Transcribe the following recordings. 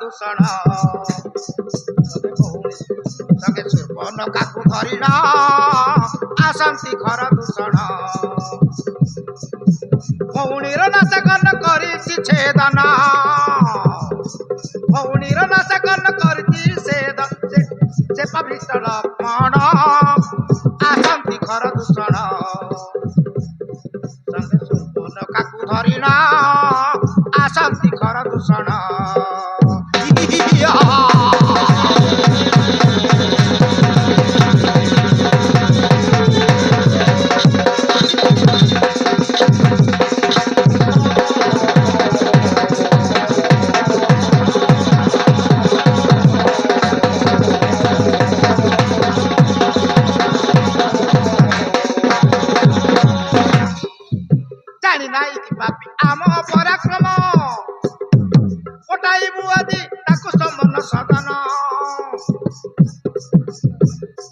ଦୂଷଣ ସଙ୍ଗେ ସୁବର୍ଣ୍ଣକାକୁ ଧରିଣ ଆସନ୍ତି ଘର ଦୂଷଣ ଭଉଣୀର ନାଶକନ କରିଛି ଛେଦନ ଭଉଣୀର ନାଶକନ କରିଛି ସେ ପବିତ୍ର ଲକ୍ଷ୍ମଣ ଆସନ୍ତି ଘର ଦୂଷଣ ସଙ୍ଗେ ସୁବର୍ଣ୍ଣକାକୁ ଧରିଣ ଆସନ୍ତି ଘର ଦୂଷଣ ଜାଣି ନାହିଁ ପାପି ଆମ ପରାକ୍ରମ ପଟାଇବୁ ଆଜି ତାକୁ ସମନ ସଦନ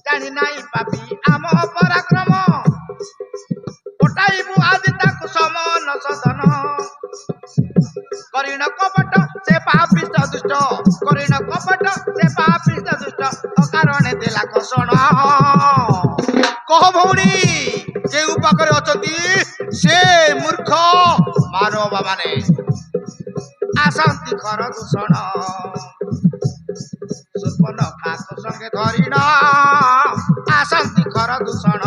ଜାଣି ନାହିଁ ପାପି ଆମ ପରାକ୍ରମ ପଟାଇବୁ ଆଜି ତାକୁ ସମନ ସଦନ କରିଣ କପଟ ସେ ପାପିଷ୍ଟ ଦୁଷ୍ଟ କରିଣ କପଟ ସେ ପାପିଷ୍ଟ ଦୁଷ୍ଟ ଅକାରଣେ ଦେଲା ଘୋଷଣ କହ ଭଉଣୀ କେଉଁ ପାଖରେ ଅଛନ୍ତି ସେ ମୂର୍ଖ ମାନବ ମାନେ ଆସନ୍ତି ଘର ଦୂଷଣ ସୁବର୍ଣ୍ଣକାକୁ ସଙ୍ଗେ ଧରିଣ ଆସନ୍ତି ଘର ଦୂଷଣ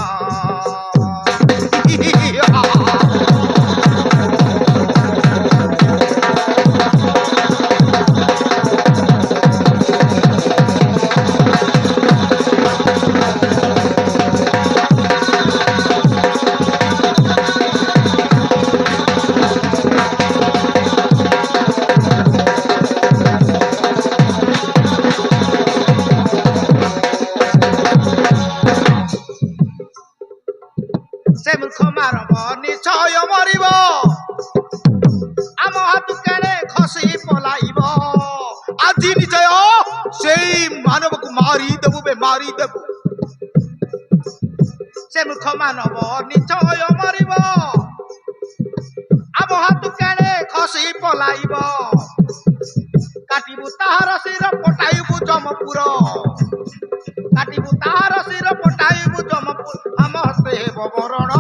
ସେ ମୂର୍ଖ ମାରବ ନିଶ୍ଚୟ ମରିବ ଆମ ହାତୁ କେଣେ ଖସି ପଲାଇବ ଆଜି ନିଶ୍ଚୟ ସେଇ ମାନବକୁ ମାରିଦେବୁ ବେ ମାରିଦେବୁ ସେ ମୂର୍ଖ ମାନବ ନିଶ୍ଚୟ ମରିବ ଆମ ହାତୁ କେଣେ ଖସି ପଲାଇବ କାଟିବୁ ତାହାର ଶିର ପଟାଇବୁ ଜମପୁର କାଟିବୁ ତାହାର ଶିର ପଟାଇବୁ ଜମପୁର ଆମ ହସ୍ତେ ହେବ ବରଣ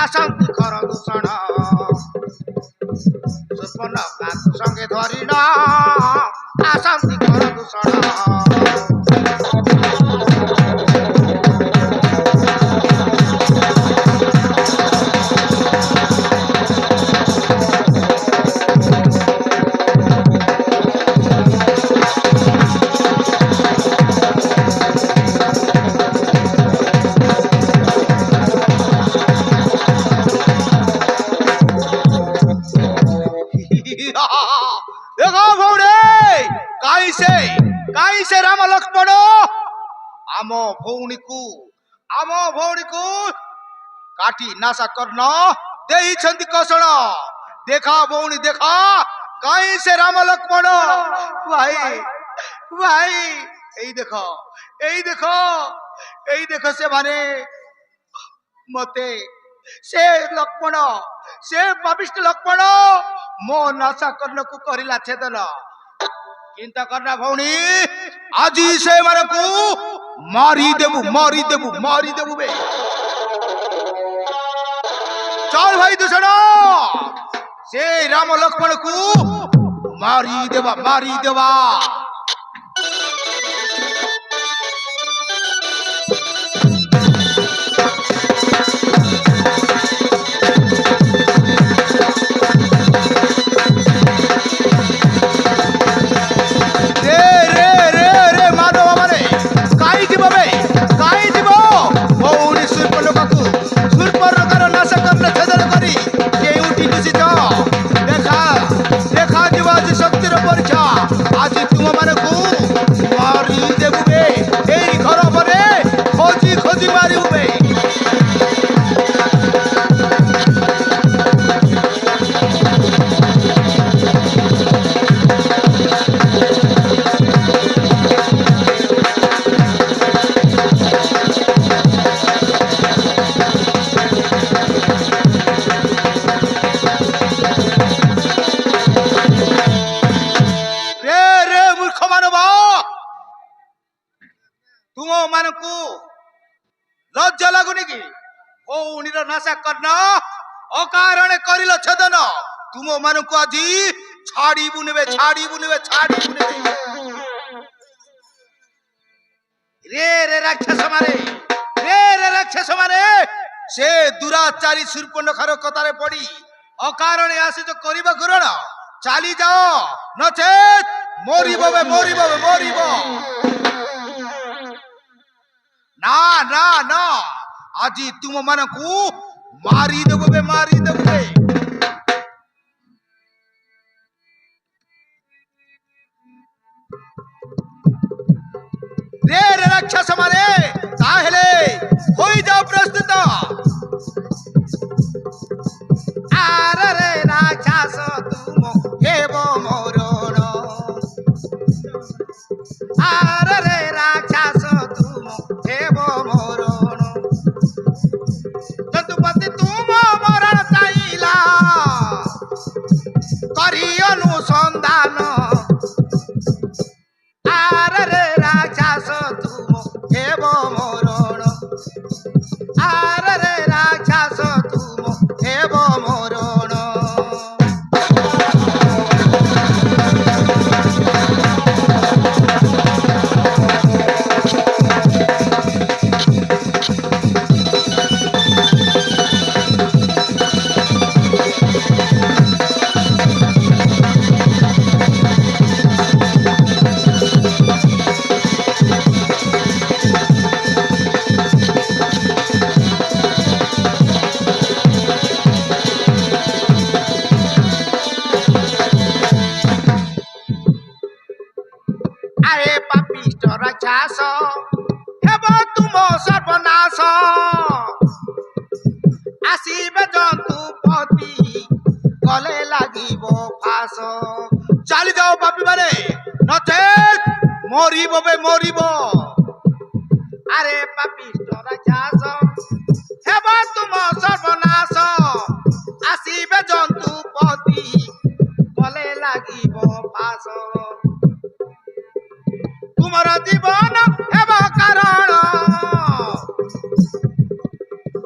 ଆସନ୍ତି ଘର ଦୂଷଣ ସୁବର୍ଣ୍ଣକାକୁ ସଙ୍ଗେ ଧରିଣ ଆସନ୍ତି ଘର ଦୂଷଣ देखो भौरे काई से राम लक्ष्मण आम भौणी को काटी नाशा करन देई छंती कौशल देखा भौणी देखा काई से राम लक्ष्मण भाई भाई एई देखो से माने मते से लक्ष्मण से पापिष्ट लक्ष्मण मो नाशा करन को करिला छेदन चिंता करना भौणी आज से मारे को मारी देबू बे चल भाई दूषण से राम लक्ष्मण को मारी देवा आज तुम ভৌণীর নাশা কর্ণ অকারণে করিল ছেদন তুম মানুষ আজি ছাড়িবু নেবে ছাড়িবু নেবে ছাড়িবু নেবে রে রে রাক্ষস মারে রে রে রাক্ষস মারে সে দুরাচারী শূর্পণখার কথারে পড়ি অকারণে আসিছ করিব গ্রহণ চালি যাও নচেত মরিব বে মরিব বে মরিব না না না আজি তুম মানকু মারি দেব বে মারি দেব বে রে রে রাক্ষস মারে তাহলে হই যাও প্রস্তুত আর রে রাক্ষস তুম হেব মরণ আর রে রাক্ষস তুম হেব মরণ জন্তুপতি তুম মরণ চাইলা করি অনুসন্ধান আর রে রাক্ষস তুম হেব মরণ আর রে রাক্ষস তুম হেব মরণ আরে পাপিষ্ট রাক্ষস হেব তুম সর্বনাশ আসিবে জন্তু পতি গলে লাগিব ফাঁস চালি যাও পাপি মানে নচেত মরিব বে মরিব আরে পাপিষ্ট রাক্ষস হেব তুম সর্বনাশ আসিবে জন্তু পতি গলে লাগিব ফাঁস তুমর জীবন হেব কারণ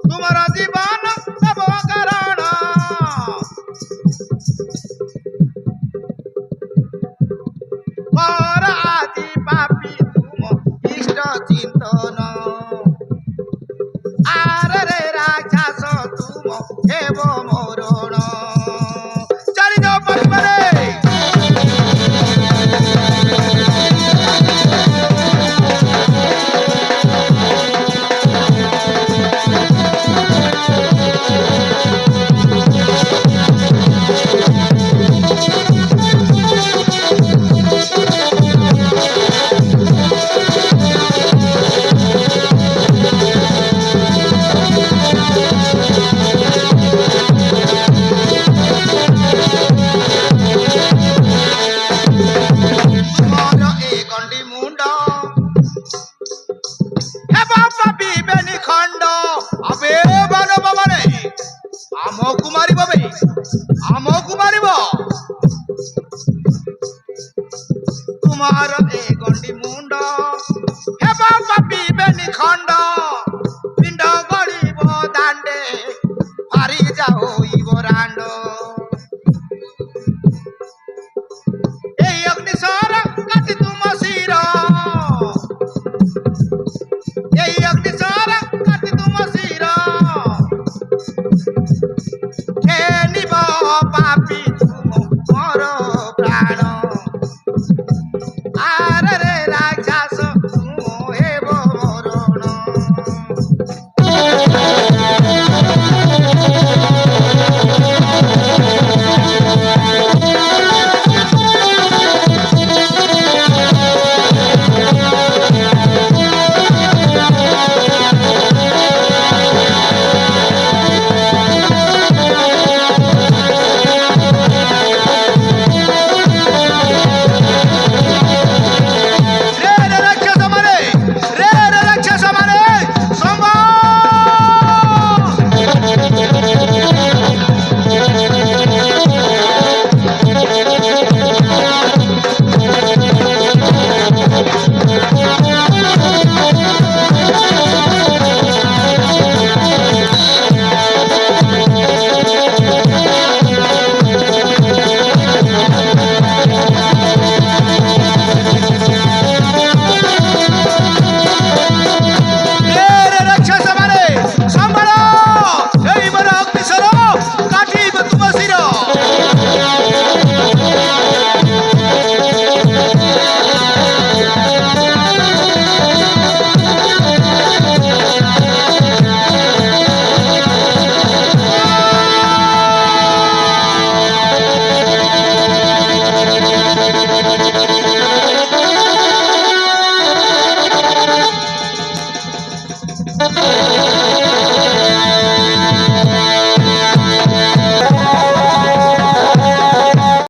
তুমর জীবন হেব কারণ কর আদি পাপি তুম ইষ্ট চিন্তন আর রে রাক্ষস তুম হেব মরণ চারি যাও পরিবারে আমকু মারিব বে আমকু মারিব তোমার এ গন্ডি